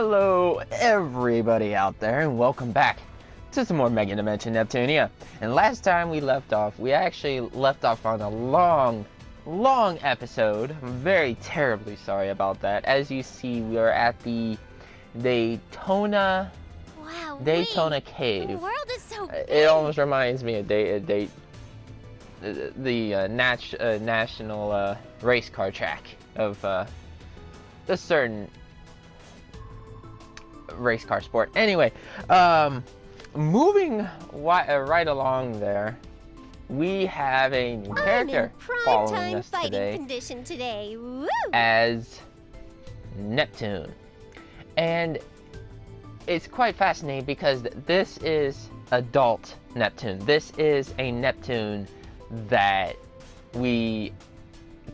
Hello everybody out there, and welcome back to some more Mega Dimension Neptunia. And last time we left off, we actually left off on a long episode. I'm very terribly sorry about that. As you see, we are at the Daytona Cave. The world is so big. It almost reminds me of the national race car track of a certain race car sport. Anyway, moving right along there, we have a new character following us today. Woo! As Neptune. And it's quite fascinating because this is adult Neptune. This is a Neptune that we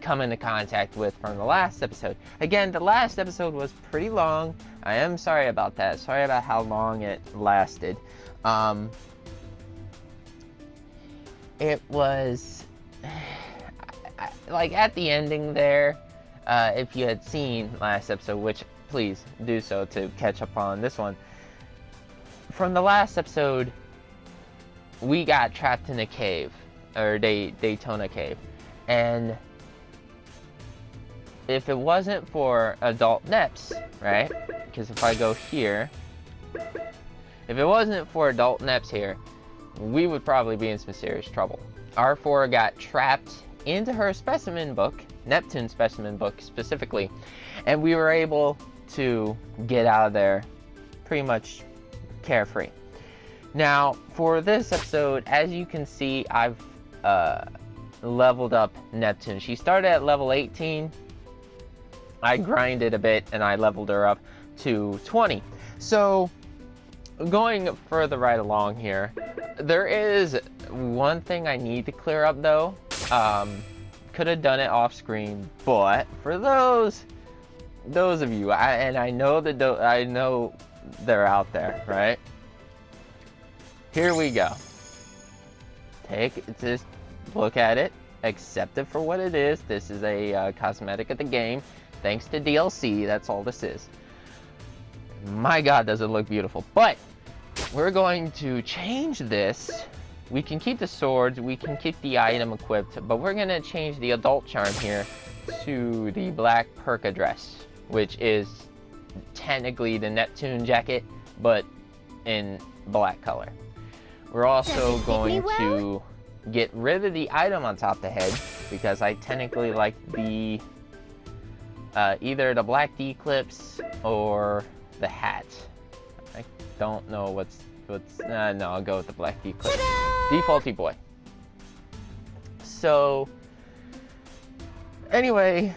come into contact with from the last episode. Again, the last episode was pretty long. I am sorry about that. Sorry about how long it lasted. It was like at the ending there, if you had seen last episode, which please do so to catch up on this one. From the last episode, we got trapped in a cave, or Daytona Cave, and if it wasn't for adult Neps, right? Because if I go here, if it wasn't for adult Neps here, we would probably be in some serious trouble. R4 got trapped into her specimen book, Neptune specimen book specifically, and we were able to get out of there pretty much carefree. Now, for this episode, as you can see, I've leveled up Neptune. She started at level 18. I grinded a bit and I leveled her up to 20. So, going further right along here, there is one thing I need to clear up though. Could have done it off screen, but for those of you, I know that I know they're out there, right? Here we go. Just look at it, accept it for what it is. This is a cosmetic of the game. Thanks to DLC, that's all this is. My god, does it look beautiful. But we're going to change this. We can keep the swords, we can keep the item equipped, but we're going to change the adult charm here to the black perka dress, which is technically the Neptune jacket, but in black color. We're also going to get rid of the item on top of the head, because I technically like the either the black D-clips or the hat. I don't know what's no, I'll go with the black D-clips. Defaulty boy. So anyway,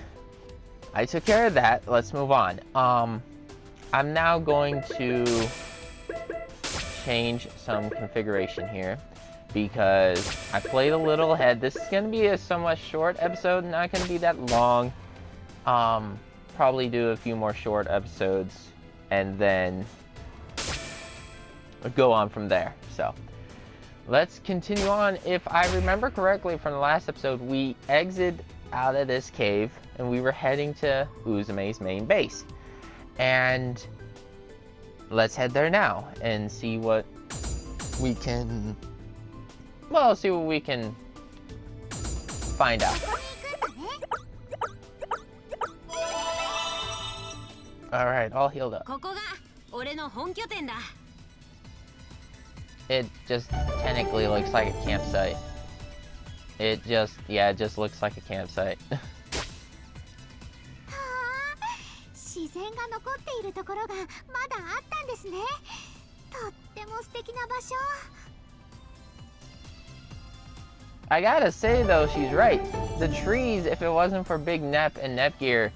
I took care of that. Let's move on. I'm now going to change some configuration here because I played a little ahead. This is going to be a somewhat short episode, not going to be that long. Probably do a few more short episodes and then go on from there. So let's continue on. If I remember correctly from the last episode, we exited out of this cave and we were heading to Uzume's main base. And let's head there now and see what we can, well, see what we can find out. Alright, all healed up. It just technically looks like a campsite. It just looks like a campsite. I gotta say though, she's right. The trees, if it wasn't for Big Nep and Nepgear,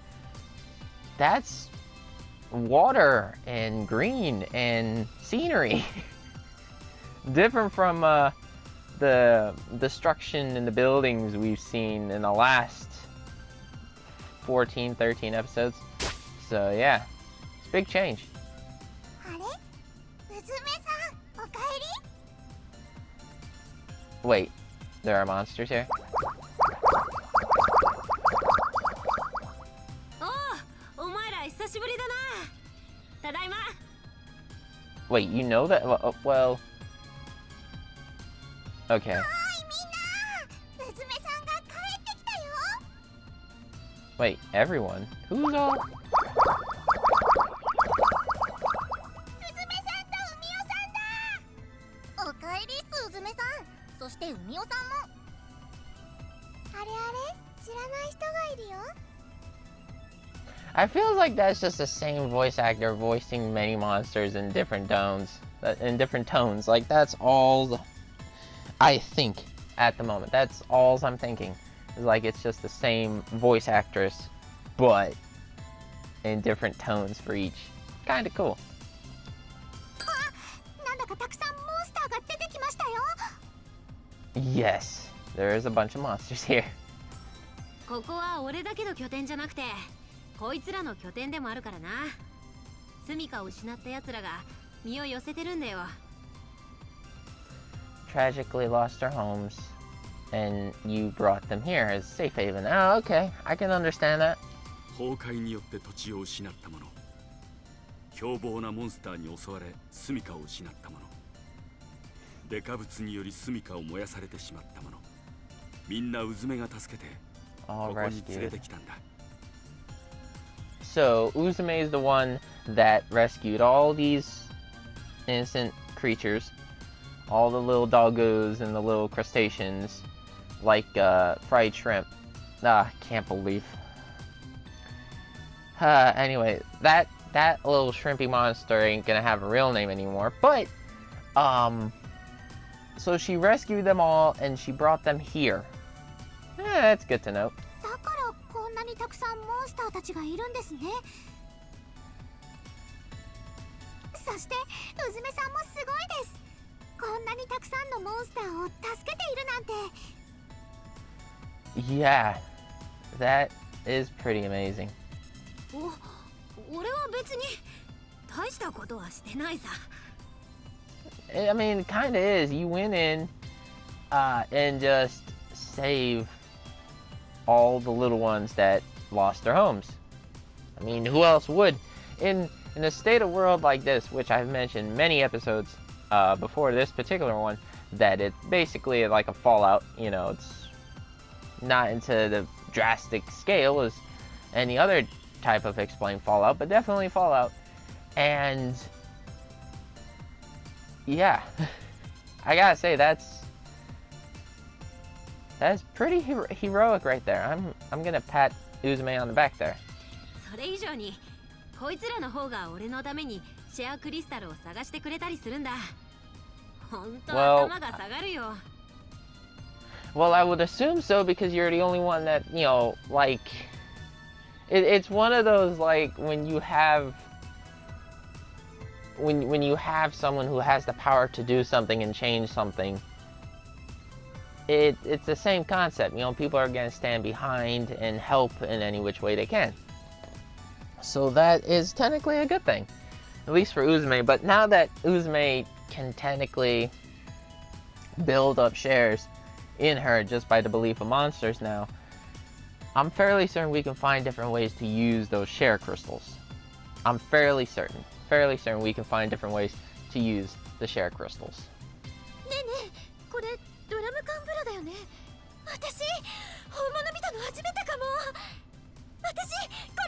that's water and green and scenery. Different from the destruction in the buildings we've seen in the last 14, 13 episodes. So yeah, it's a big change. Wait, there are monsters here? Wait, you know that? Well... Okay. Wait, everyone? Who's all... I feel like that's just the same voice actor voicing many monsters in different tones. Like, that's all I think at the moment. That's all I'm thinking. Is like it's just the same voice actress, but in different tones for each. Kinda cool. Yes, there is a bunch of monsters here. ここは俺だけの拠点じゃなくて、こいつらの拠点でもあるからな。住処を失った奴らが身を寄せてるんだよ。Tragically lost their homes, and you brought them here as safe haven. Oh, okay, I can understand that. 崩壊によって土地を失った者、凶暴なモンスターに襲われ住処を失った者、デカブツにより住処を燃やされてしまった者、みんなうずめが助けてここに連れてきたんだ。So Uzume is the one that rescued all these innocent creatures, all the little doggoos and the little crustaceans, like fried shrimp. Ah, can't believe. Anyway, that little shrimpy monster ain't gonna have a real name anymore. But so she rescued them all and she brought them here. That's good to know. だからこんなにたくさんモンスターたちがいるんですね。そしてうずめさんもすごいです。こんなにたくさんのモンスターを助けているなんて。Yeah, that is pretty amazing. 俺は別に大したことはしてないさ。I mean, it kind of is. You went in and just save all the little ones that lost their homes. I mean, who else would? In a state of world like this, which I've mentioned many episodes before this particular one, that it's basically like a Fallout. You know, it's not into the drastic scale as any other type of explained Fallout, but definitely Fallout. And yeah, I gotta say that's pretty heroic right there. I'm gonna pat Uzume on the back there. それ以上にこいつらの方が俺のためにシェアクリスタルを探してくれたりするんだ。本当頭が下がるよ。Well, I would assume so because you're the only one that, you know, like it's one of those like when you have someone who has the power to do something and change something. It's the same concept, you know, people are going to stand behind and help in any which way they can. So that is technically a good thing, at least for Uzume. But now that Uzume can technically build up shares in her just by the belief of monsters now, I'm fairly certain we can find different ways to use those share crystals. I'm fairly certain we can find different ways to use the share crystals. ねえねえ、これドラム缶風呂だよね。私本物見たの初めてかも。私こ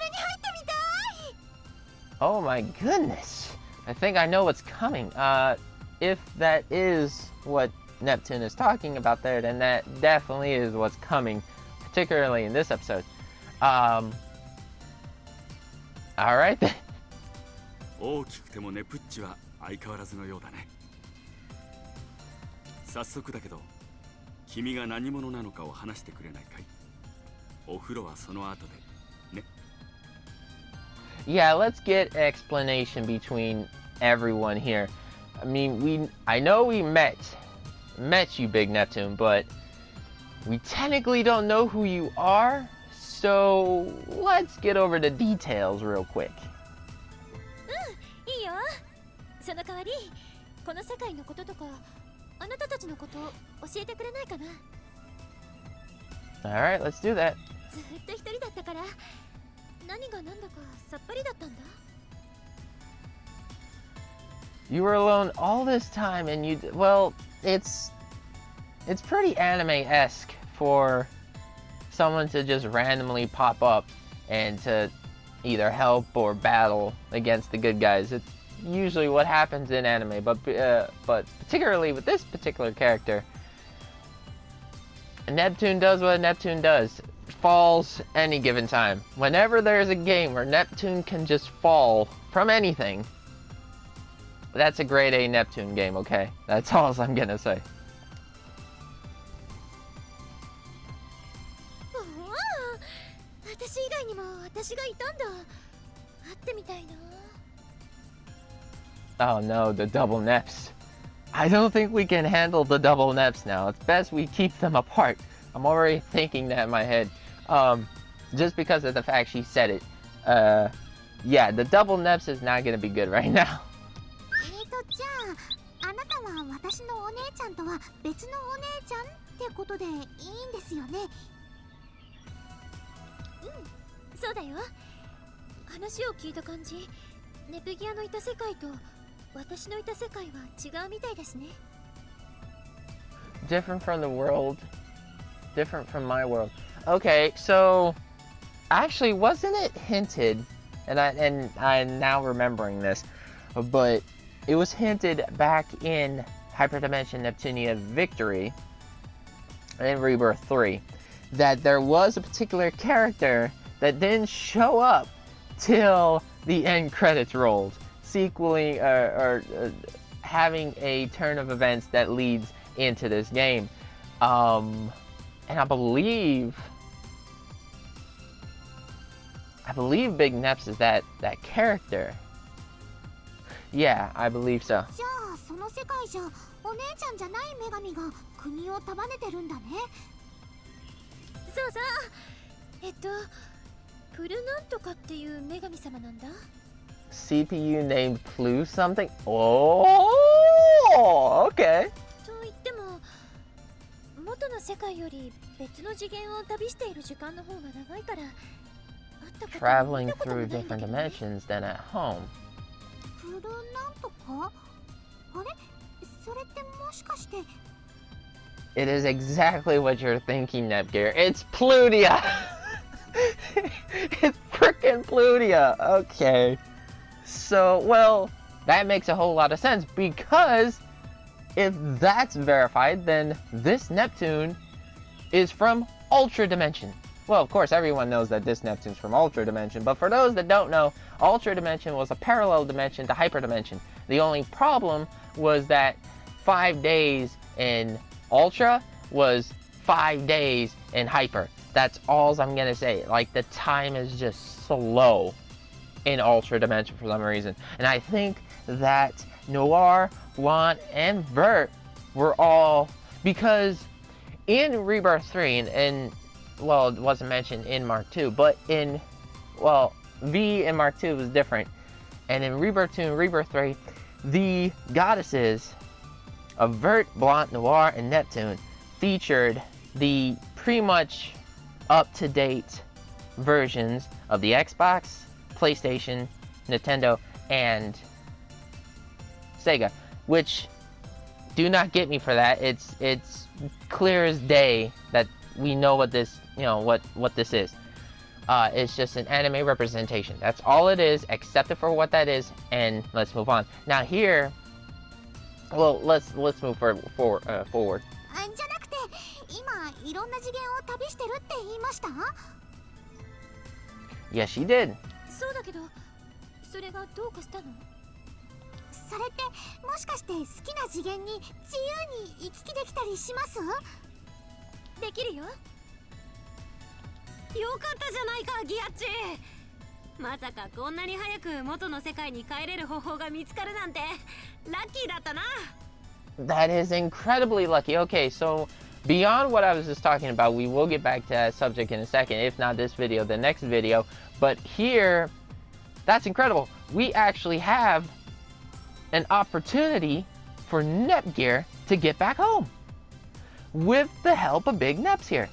れに入ってみたい。Oh my goodness! I think I know what's coming. If that is what Neptune is talking about there, then that definitely is what's coming, particularly in this episode. Alright then. 大きくてもネプッチは相変わらずのようだね。早速だけど、君が何者なのかを話してくれないかい？お風呂はその後でね。Yeah, let's get explanation between everyone here. I mean, I know we met you, Big Neptune, but we technically don't know who you are. So let's get over the details real quick. いいよ。その代わりこの世界のこととかあなたたちのこと教えてくれないかな。 Alright, let's do that. ずっと一人だったから何が何だかさっぱりだったんだ。You were alone all this time, and you, well, it's pretty anime-esque for someone to just randomly pop up and to either help or battle against the good guys. It's usually what happens in anime, but particularly with this particular character, Neptune does what Neptune does. Falls any given time. Whenever there's a game where Neptune can just fall from anything, that's a grade A Neptune game, okay? That's all I'm gonna say. ああ、私以外にも私がいたんだ。会ってみたいな。 Oh no, the double Neps. I don't think we can handle the double Neps now. It's best we keep them apart. I'm already thinking that in my head. Just because of the fact she said it. Yeah, the double Neps is not gonna be good right now. じゃあ、あなたは私のお姉ちゃんとは別のお姉ちゃんってことでいいんですよね。うん、そうだよ。話を聞いた感じ、ネプギアのいた世界と私のいた世界は違うみたいですね。Different from the world, different from my world. Okay, so actually, wasn't it hinted? And I'm now remembering this, but it was hinted back in Hyperdimension Neptunia Victory in Rebirth 3 that there was a particular character that didn't show up till the end credits rolled, sequeling or having a turn of events that leads into this game. And I believe Big Neps is that character. Yeah, I believe so. じゃあ、その世界じゃお姉ちゃんじゃない女神が国を束ねてるんだね。そうそう。プルなんとかっていう女神様なんだ。 CPU named Plu something? Oh, okay. と言っても、元の世界より別の次元を旅している時間の方が長いから、会ったことも Traveling 見たこともな through いんだ different けどね。 dimensions than at home. プルなんとか？あれ？それってもしかして？ It is exactly what you're thinking, Nepgear. It's Plutia! It's frickin' Plutia! Okay. So, well, that makes a whole lot of sense, because if that's verified, then this Neptune is from Ultra Dimension. Well, of course, everyone knows that this Neptune's from Ultra Dimension, but for those that don't know, Ultra Dimension was a parallel dimension to Hyper Dimension. The only problem was that 5 days in Ultra was 5 days in Hyper. That's all I'm gonna say. Like, the time is just slow in Ultra Dimension for some reason. And I think that Noir, Juan, and Vert were all... Because in Rebirth 3, and well, it wasn't mentioned in Mark 2, but in... Well, V in Mark 2 was different. And in Rebirth 2 and Rebirth 3, the goddesses of Vert, Blanc, Noir, and Neptune featured the pretty much up-to-date versions of the Xbox, PlayStation, Nintendo, and Sega, which, do not get me for that. It's clear as day that we know what this, what this is. It's just an anime representation. That's all it is. Accept it for what that is, and let's move on. Now here, well, let's move forward. あ、じゃなくて、今いろんな次元を旅してるって言いました？ Yes, she did. そうだけど、それがどうかしたの？それってもしかして好きな次元に自由に行き来できたりします？できるよ。よかったじゃないか、ギアッチ。まさかこんなに早く元の世界に帰れる方法が見つかるなんてラッキーだったな。 That is incredibly lucky. Okay, so beyond what I was just talking about, we will get back to that subject in a second. If not this video, the next video. But here, that's incredible. We actually have an opportunity for Nepgear to get back home with the help of Big Neps here.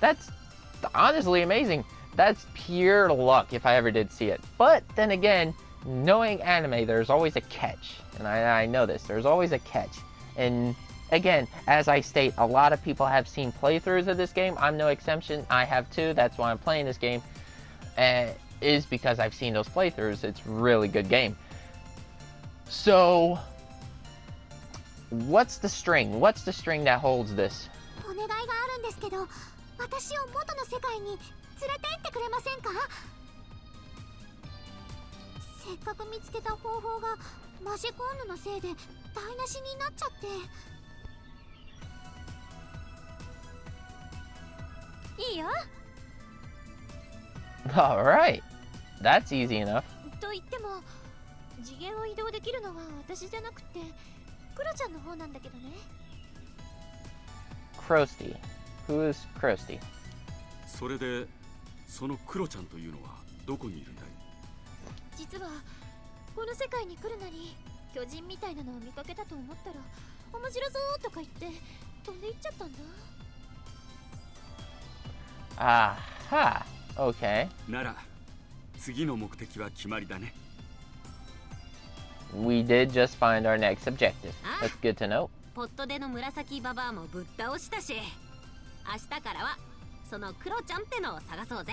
That's honestly amazing. That's pure luck if I ever did see it. But then again, knowing anime, there's always a catch. And I know this. There's always a catch. And again, as I state, a lot of people have seen playthroughs of this game. I'm no exception. I have too. That's why I'm playing this game. Is because I've seen those playthroughs. It's a really good game. So, what's the string? What's the string that holds this? お願いがあるんですけど、私を元の世界に連れて行ってくれませんか？せっかく見つけた方法がマジコンヌのせいで台無しになっちゃって。いいよ。Alright. That's easy enough. と言っても、次元を移動できるのは私じゃなくて、クロちゃんの方なんだけどね。Krusty. Who is Krusty? それでそのクロちゃんというのはどこにいるんだい？実はこの世界に来るなり巨人みたいなのを見かけたと思ったら面白そうとか言って飛んで行っちゃったんだ。Aha. Okay. なら次の目的は決まりだね。We did just find our next objective. That's good to know. ポットでの紫ババアもぶっ倒したし、明日からはそのクロちゃんってのを探そうぜ。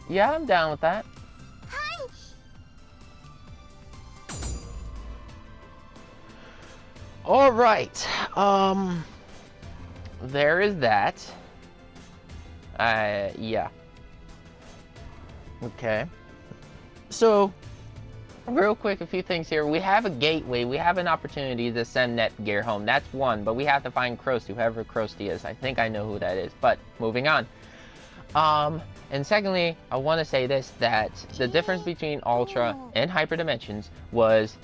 Yeah, I'm down with that. All right. There is that. Yeah. Okay. So, real quick, a few things here. We have a gateway. We have an opportunity to send Netgear home. That's one, but we have to find Krusty, whoever Krusty is. I think I know who that is, but moving on. And secondly, I want to say this, that the difference between Ultra and Hyper Dimensions was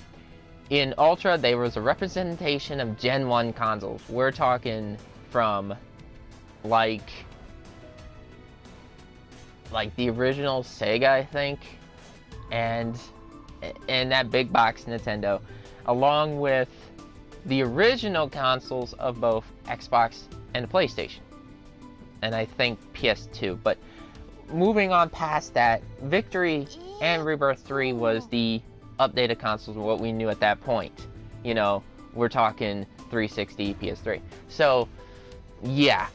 in Ultra, there was a representation of Gen 1 consoles. We're talking from like the original Sega, I think, and that big box Nintendo, along with the original consoles of both Xbox and PlayStation, and I think PS2. But moving on past that, Victory and Rebirth 3 was the updated consoles of what we knew at that point. You know, we're talking 360, PS3. So, yeah.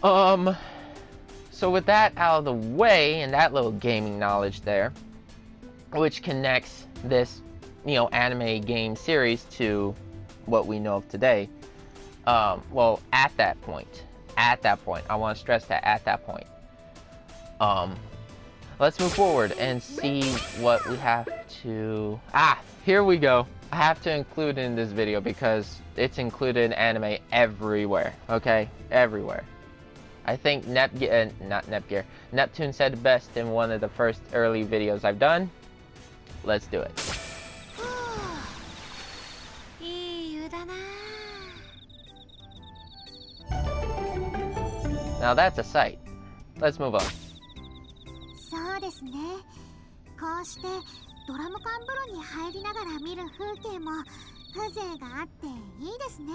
So with that out of the way, and that little gaming knowledge there, which connects this, you know, anime game series to what we know of today. Well, at that point, I want to stress that at that point. Let's move forward and see what we have to. Here we go. I have to include in this video because it's included in anime everywhere. Okay, everywhere. I think Neptune said it best in one of the first early videos I've done. Let's do it. いい湯だな。 Now that's a sight. Let's move on. そうですね。こうしてドラム缶風呂に入りながら見る風景も風情があっていいですね。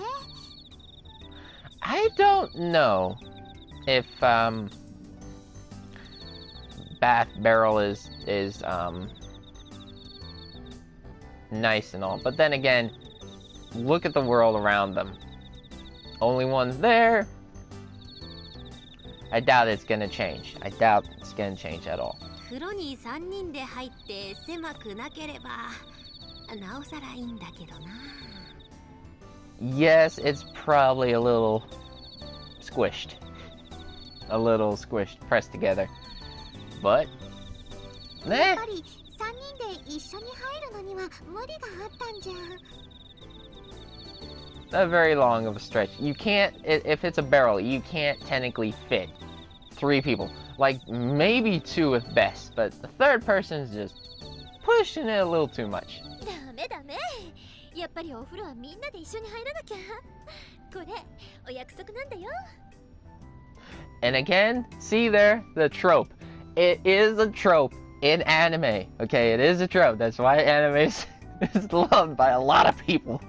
I don't know if bath barrel is nice and all, but then again, look at the world around them. Only one's there. I doubt it's gonna change. I doubt it's gonna change at all. 風呂に3人で入って狭くなければなおさらいいんだけどな。 Yes, it's probably a little squished. A little squished, pressed together. But, やっ eh, ぱり3人で一緒に入るのには無理があったんじゃ。 not very long of a stretch. You can't, if it's a barrel, you can't technically fit 3 people. Like, maybe 2 if best, but the third person's just pushing it a little too much. ダメダメ。やっぱりお風呂はみんなで一緒に入らなきゃ。これお約束なんだよ。 And again, see there, the trope. It is a trope in anime. Okay, it is a trope. That's why anime is loved by a lot of people.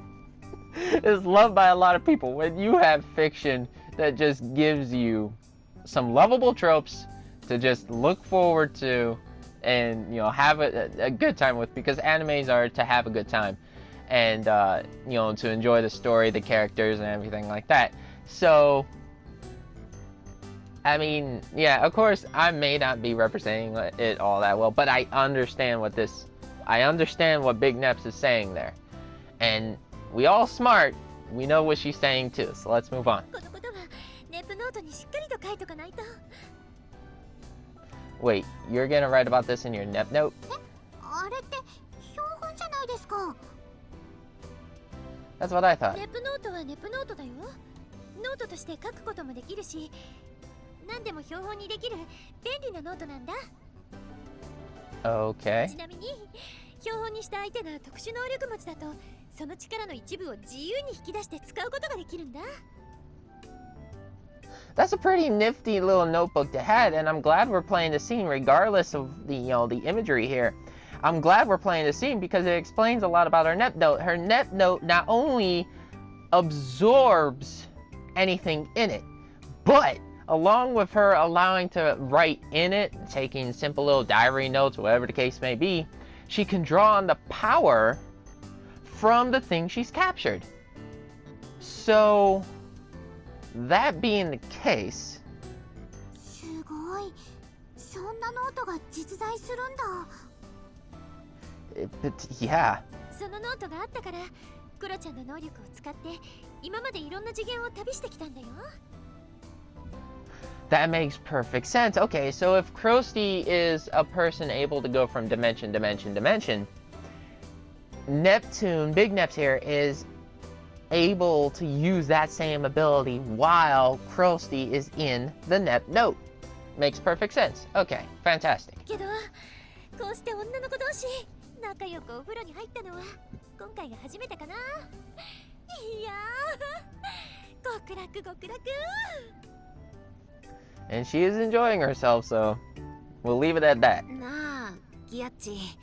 It's loved by a lot of people. When you have fiction that just gives you some lovable tropes to just look forward to and have a good time with, because animes are to have a good time and to enjoy the story, the characters, and everything like that. So I mean, yeah, of course I may not be representing it all that well, but I understand what Big Neps is saying there, and we all smart, we know what she's saying too. So let's move on. このことはネプノートにしっかりと書いとかないと。 Wait, you're gonna write about this in your Nep note? あれって標本じゃないですか。 That's what I thought. ネプノートはネプノートだよ。ノートとして書くこともできるし、何でも標本にできる便利なノートなんだ。 Okay. ちなみに標本にした相手が特殊能力持ちだと、その力の一部を自由に引き出して使うことができるんだ。 That's a pretty nifty little notebook to have, and I'm glad we're playing the scene regardless of the the imagery here. I'm glad we're playing the scene because it explains a lot about her Nep note. Her Nep note not only absorbs anything in it, but along with her allowing to write in it, taking simple little diary notes, whatever the case may be, she can draw on the power from the thing she's captured. So that being the case, すごい。そんなノートが実在するんだ。yeah. そのノートがあったから、クロちゃんの能力を使って今までいろんな次元を旅してきたんだよ。 That makes perfect sense. Okay, so if Krusty is a person able to go from dimension, Neptune, Big Neps here, is able to use that same ability while Krusty is in the Nep note. Makes perfect sense. Okay, fantastic. けど、こうして女の子同士仲良くお風呂に入ったのは今回が初めてかな。いやー、極楽極楽。 And she is enjoying herself, so we'll leave it at that. なあギアッチ、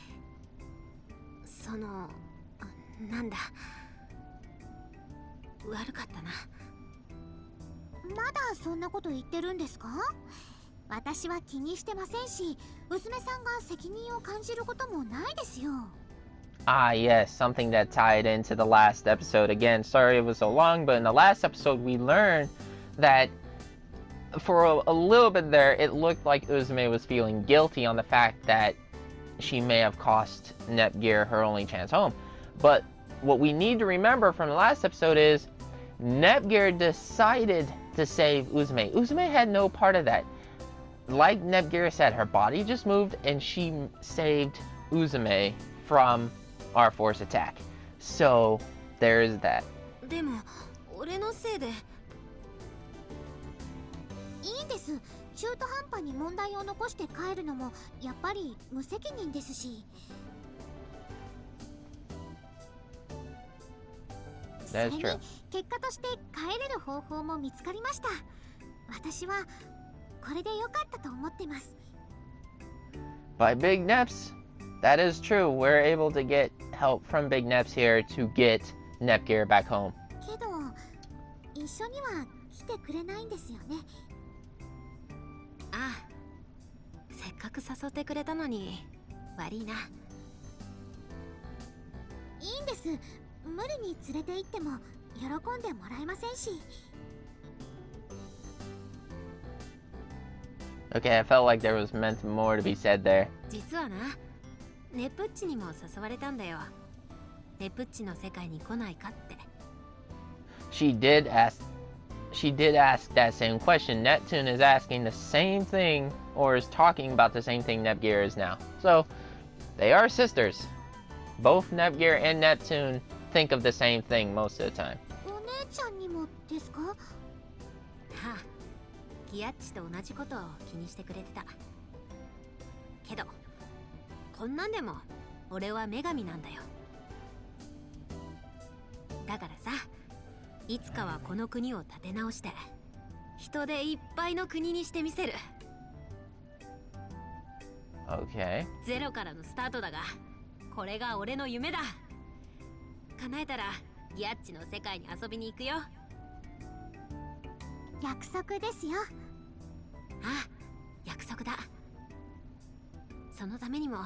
なんだ、悪かったな。まだそんなこと言ってるんですか？私は気にしてませんし、娘さんが責任を感じることもないですよ。 Ah, yes, something that tied into the last episode. Again, sorry it was so long, but in the last episode we learned that for a little bit there, it looked like Uzume was feeling guilty on the fact that she may have cost Nepgear her only chance home. But what we need to remember from the last episode is Nepgear decided to save Uzume. Uzume had no part of that. Like Nepgear said, her body just moved and she saved Uzume from our force attack. So there is that. でも俺のせいで。いいんです。中途半端に問題を残して帰るのもやっぱり無責任ですし。それに結果として帰れる方法も見つかりました。私はこれで良かったと思ってます。 By Big Neps, that is true. We're able to get help from Big Neps here to get Nepgear back home. けど一緒には来てくれないんですよね。 ああ、せっかく誘ってくれたのに悪いな。いいんです。無理に連れて行っても喜んでもらえませんし。 Okay, I felt like there was meant more to be said there. 実はな、ネプッチにも誘われたんだよ。ネプッチの世界に来ないかって。 She did ask that same question. Neptune is asking the same thing, or is talking about the same thing Nepgear is now. So, they are sisters. Both Nepgear and Neptune think of the same thing most of the time. お姉ちゃんにもですか？はあ、ギアッチと同じことを気にしてくれてた。けど、こんなんでも俺は女神なんだよ。だからさ、いつかはこの国を立て直して人でいっぱいの国にしてみせる。 Okay. ゼロからのスタートだが、これが俺の夢だ。叶えたらギアッチの世界に遊びに行くよ。約束ですよ。ああ、約束だ。そのためにも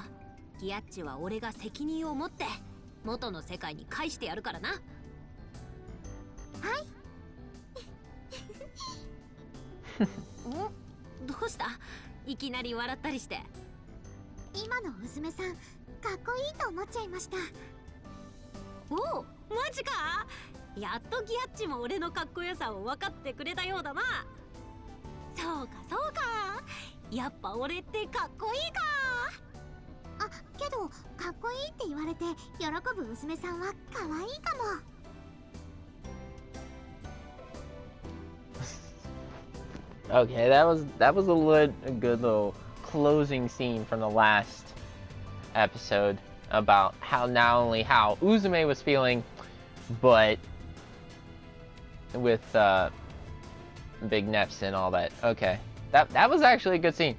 ギアッチは俺が責任を持って元の世界に返してやるからな。はい。どうした？いきなり笑ったりして。今の娘さんかっこいいと思っちゃいました。おお、マジか。やっとギアッチも俺のかっこよさを分かってくれたようだな。そうかそうか、やっぱ俺ってかっこいいか。あ、けどかっこいいって言われて喜ぶ娘さんは可愛いかも。Okay, that was a good little closing scene from the last episode about how not only how Uzume was feeling, but with Big Neps and all that. Okay, that was actually a good scene.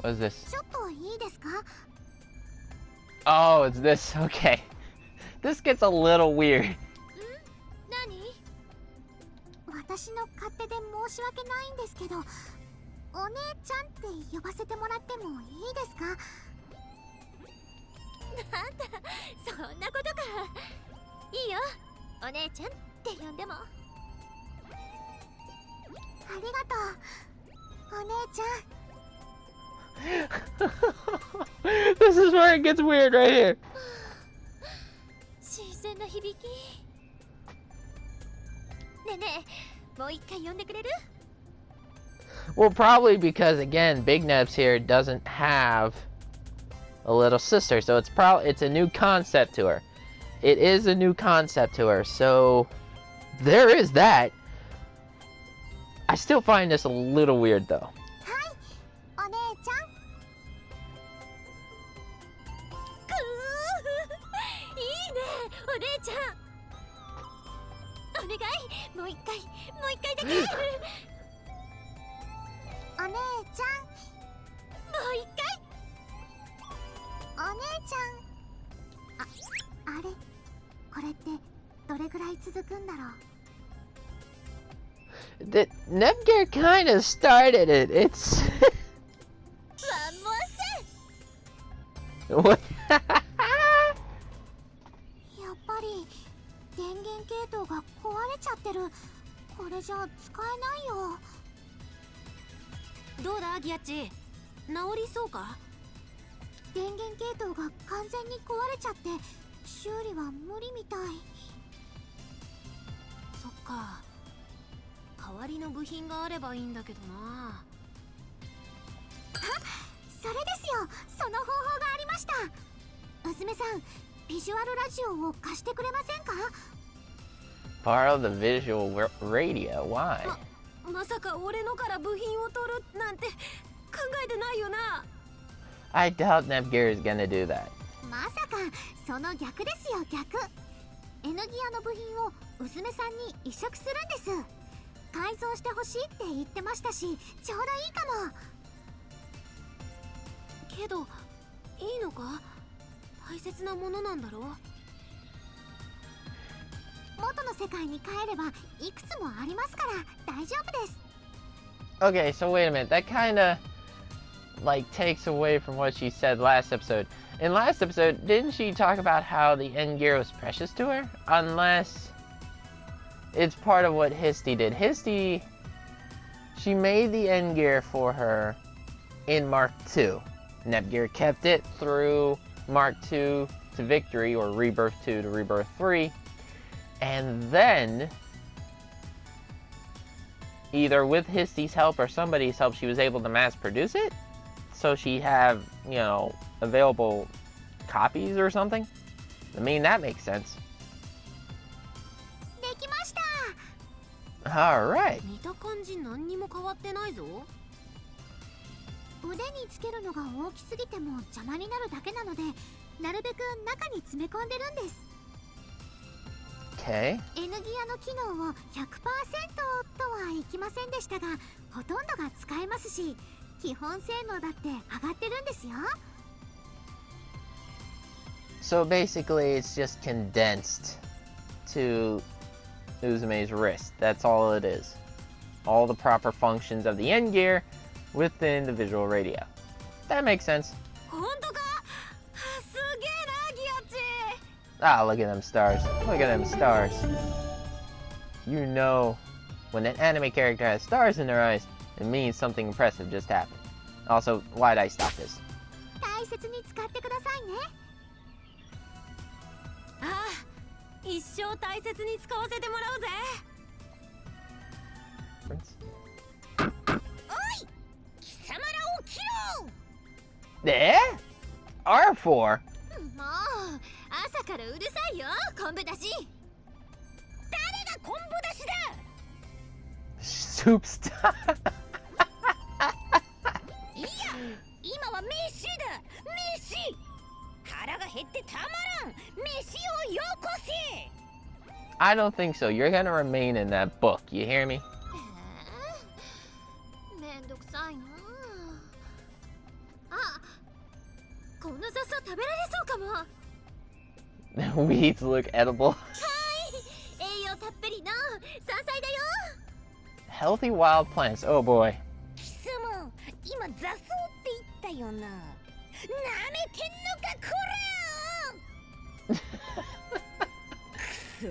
What is this? ちょっといいですか？ Oh, it's this. Okay, this gets a little weird. 何？私の勝手で申し訳ないんですけど、お姉ちゃんって呼ばせてもらってもいいですか？なんだ、そんなことか。いいよ、お姉ちゃんって呼んでも。ありがとう、お姉ちゃん。This is where it gets weird right here. 新鮮な響き。ねえねえ、もう一回呼んでくれる？ Well, probably because again, Big Neps here doesn't have a little sister, so it's a new concept to her. It is a new concept to her, so there is that. I still find this a little weird though. はい、お姉ちゃん。くー、いいね、お姉ちゃん。お願い、もう一回だけ。お姉ちゃん、もう一回。お姉ちゃん。あれ、これってどれぐらい続くんだろう。The Nepgear kind of started it. It's One more what? やっぱり電源系統が壊れちゃってる。これじゃ使えないよ。どうだギアッチ、治りそうか？電源系統が完全に壊れちゃって修理は無理みたい。そっか、代わりの部品があればいいんだけどな。それですよ、その方法がありました。娘さん、ビジュアルラジオを貸してくれませんか？ Borrow the visual radio. Why? まさか俺のから部品を取るなんて考えてないよな。I doubt Nepgear is gonna do that. まさかその逆ですよ、逆。Nギアの部品を娘さんに移植するんです。改造してほしいって言ってましたし、ちょうどいいかも。けどいいのか？大切なものなんだろう。元の世界に帰ればいくつもありますから大丈夫です。 Okay, so wait a minute. That kind of like takes away from what she said last episode. In last episode, didn't she talk about how the end gear was precious to her? Unless it's part of what Histy did. Histy, she made the end gear for her in Mark II. Nepgear kept it through Mark II to Victory, or Rebirth 2 to Rebirth 3. And then, either with Histy's help or somebody's help, she was able to mass produce it. So she have, you know, available copies or something. I mean, that makes sense. できました。 Alright. 見た感じ何にも変わってないぞ。腕につけるのが大きすぎても邪魔になるだけなので、なるべく中に詰め込んでるんです。 Okay. N ギアの機能を 100% とはいきませんでしたが、ほとんどが使えますし、基本性能だって上がってるんですよ。 So basically, it's just condensed to Uzume's wrist. That's all it is. All the proper functions of the end gear within the visual radio. That makes sense. 本当か？すげえな、ギアッチ。 Ah, look at them stars. Look at them stars. You know, when an anime character has stars in their eyes, it means something impressive just happened. Also, why'd I stop this? 大切に使ってくださいね。ああ、一生大切に使わせてもらうぜ。おい、貴様ら起きろ。R4? もう朝からうるさいよ、昆布だし。誰が昆布だしだ。 Soup star. いや、今は飯だ、飯。腹が減ってたまらん、飯をよこせ。 I don't think so. You're gonna remain in that book. You hear me? めんどくさいなあ。この雑草食べられそうかも。Weeds look edible. 栄養たっぷりの山菜だよ。 Healthy wild plants. Oh boy. 貴様、今雑草って言ったよな。なめてんのかこら。くそ、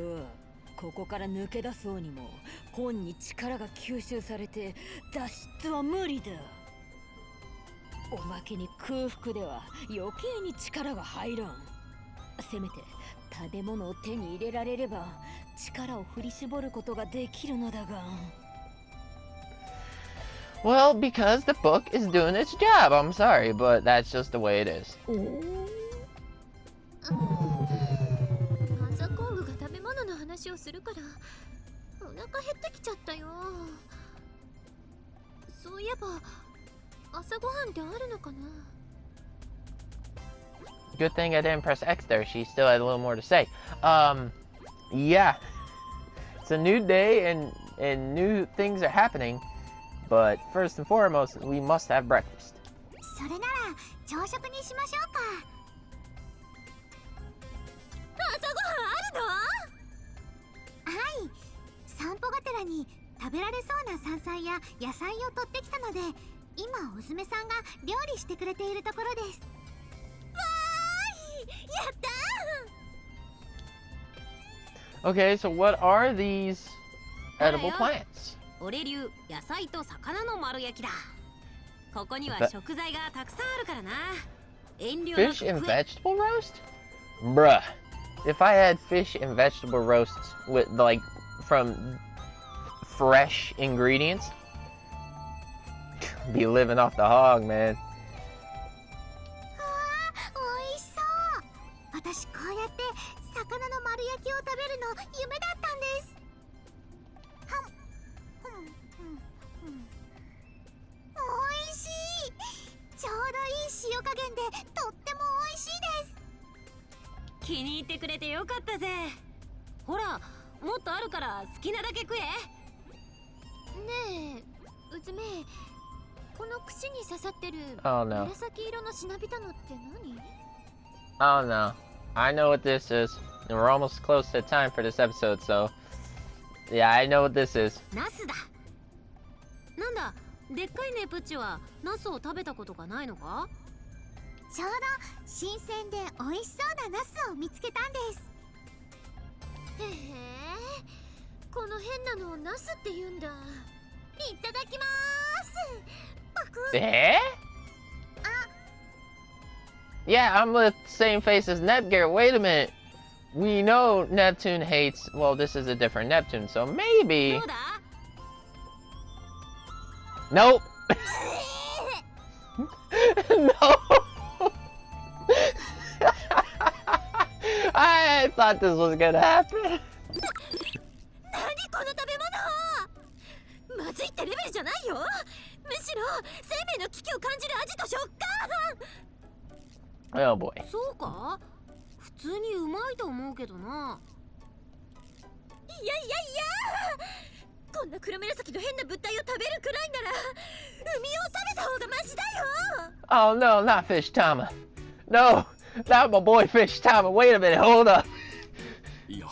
ここから抜け出そうにも本に力が吸収されて脱出は無理だ。おまけに空腹では余計に力が入らん。せめて食べ物を手に入れられれば力を振り絞ることができるのだが。 Well, because the book is doing its job. I'm sorry, but that's just the way it is. 朝昆布が食べ物の話をするからお腹減ってきちゃったよ。そういえば朝ごはんってあるのかな。 Good thing I didn't press X there. She still had a little more to say. Yeah. It's a new day and new things are happening. But first and foremost, we must have breakfast. それなら朝食にしましょうか。朝ごはんあるの？はい。散歩がてらに食べられそうな山菜や野菜を取ってきたので、今お娘さんが料理してくれているところです。わーい、やったー。 Okay, so what are these edible plants? 俺流野菜と魚の丸焼きだ。ここには食材がたくさんあるからな。遠慮なく Fish and vegetable roast? Bruh. If I had fish and vegetable roasts with like from fresh ingredients, be living off the hog, man. おいしそう。私こうやって魚の丸焼きを食べるの夢だったんです。はん、おいしい。ちょうどいい塩加減でとってもおいしいです。気に入ってくれてよかったぜ。ほら、もっとあるから好きなだけ食え。ねえ、うずめ、この串に刺さってる Oh no. 紫色のしなびたのって何？ Oh no. I know what this is. And we're almost close to time for this episode, so yeah, I know what this is. ナスだ。なんだ、でっかいネプッチはナスを食べたことがないのか？ちょうど新鮮で美味しそうなナスを見つけたんです。へえ、この変なのをナスって言うんだ。いただきまーす。パクッ。Eh? Yeah, I'm the same face as Nepgear. Wait a minute. We know Neptune hates... Well, this is a different Neptune, so maybe... どうだ？ Nope! No! I thought this was gonna happen. 何この食べ物。まずいってレベルじゃないよ。むしろ生命の危機を感じる味と食感。 Oh boy. そうか？普通にうまいと思うけどな。いやこんな黒紫の変な物体を食べるくらいなら海を食べた方がマシだよ。 Oh no, not Fish Tama. No, not my boy Fish Tama. Wait a minute, hold up. いや、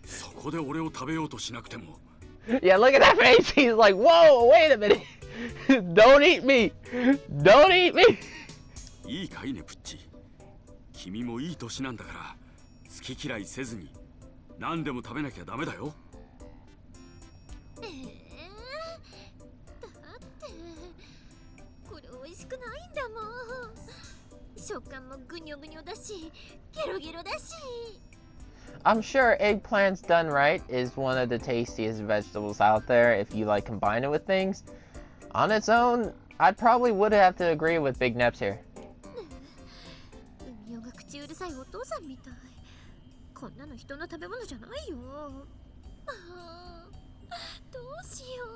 そこで俺を食べようとしなくても。 Yeah, look at that face. He's like, whoa, wait a minute. Don't eat me! Don't eat me! いいかいねプッチ。君もいい年なんだから好き嫌いせずに何でも食べなきゃダメだよ。だってこれ美味しくないんだもん。食感もぐにょぐにょだしゲロゲロだし。 I'm sure eggplants done right is one of the tastiest vegetables out there if you like combine it with things. On its own, I probably would have to agree with Big Neps here. 海尾が口うるさいお父さんみたい。こんなの人の食べ物じゃないよ。あーどうしよう。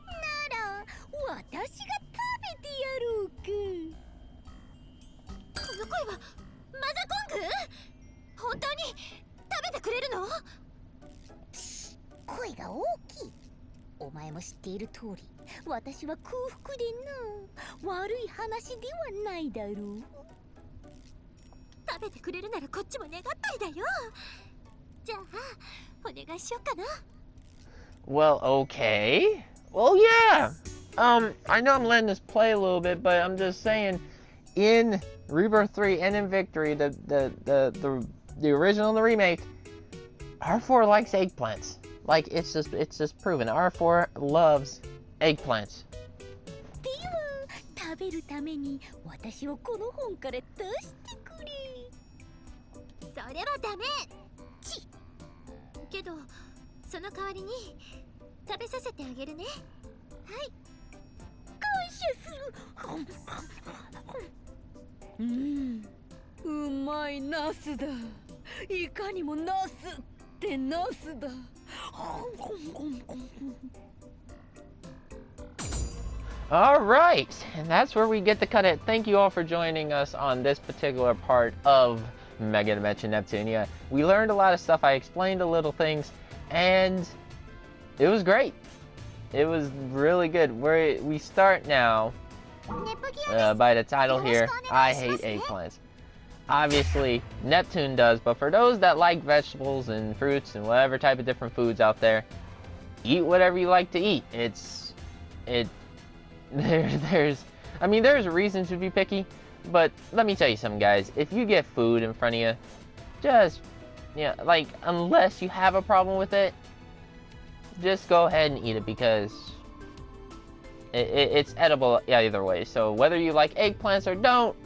なら私が食べてやろうか。この声はマザコング？本当に食べてくれるの？声が大きい。お前も知っている通り、私は空腹でな。悪い話ではないだろう。食べてくれるならこっちも願ったりだよ。じゃあお願いしようかな。 Well, okay. Well, yeah. I know I'm letting this play a little bit, but I'm just saying, in Rebirth 3 and in Victory, the original and the remake, R4 likes eggplants. Like, it's just proven. R4 loves eggplants. では食べるために私をこの本から出してくれ。それはダメ。けどその代わりに食べさせてあげるね。はい。感謝する。うまいナスだ。いかにもナスってナスだ。All right, and that's where we get to cut it. Thank you all for joining us on this particular part of Mega Dimension Neptune. Yeah, we learned a lot of stuff. I explained a little things, and it was great. It was really good. We start now by the title here. I hate eggplants. Obviously, Neptune does, but for those that like vegetables and fruits and whatever type of different foods out there, eat whatever you like to eat. There's a reason to be picky, but let me tell you something, guys. If you get food in front of you, just, unless you have a problem with it, just go ahead and eat it, because it's edible either way. So whether you like eggplants or don't,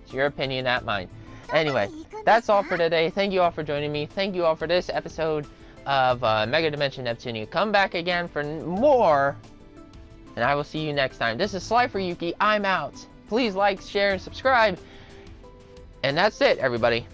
it's your opinion, not mine. Anyway, that's all for today. Thank you all for joining me. Thank you all for this episode of Mega Dimension Neptune. Come back again for more, and I will see you next time. This is SLYFORYUKI. I'm out. Please like, share, and subscribe. And that's it, everybody.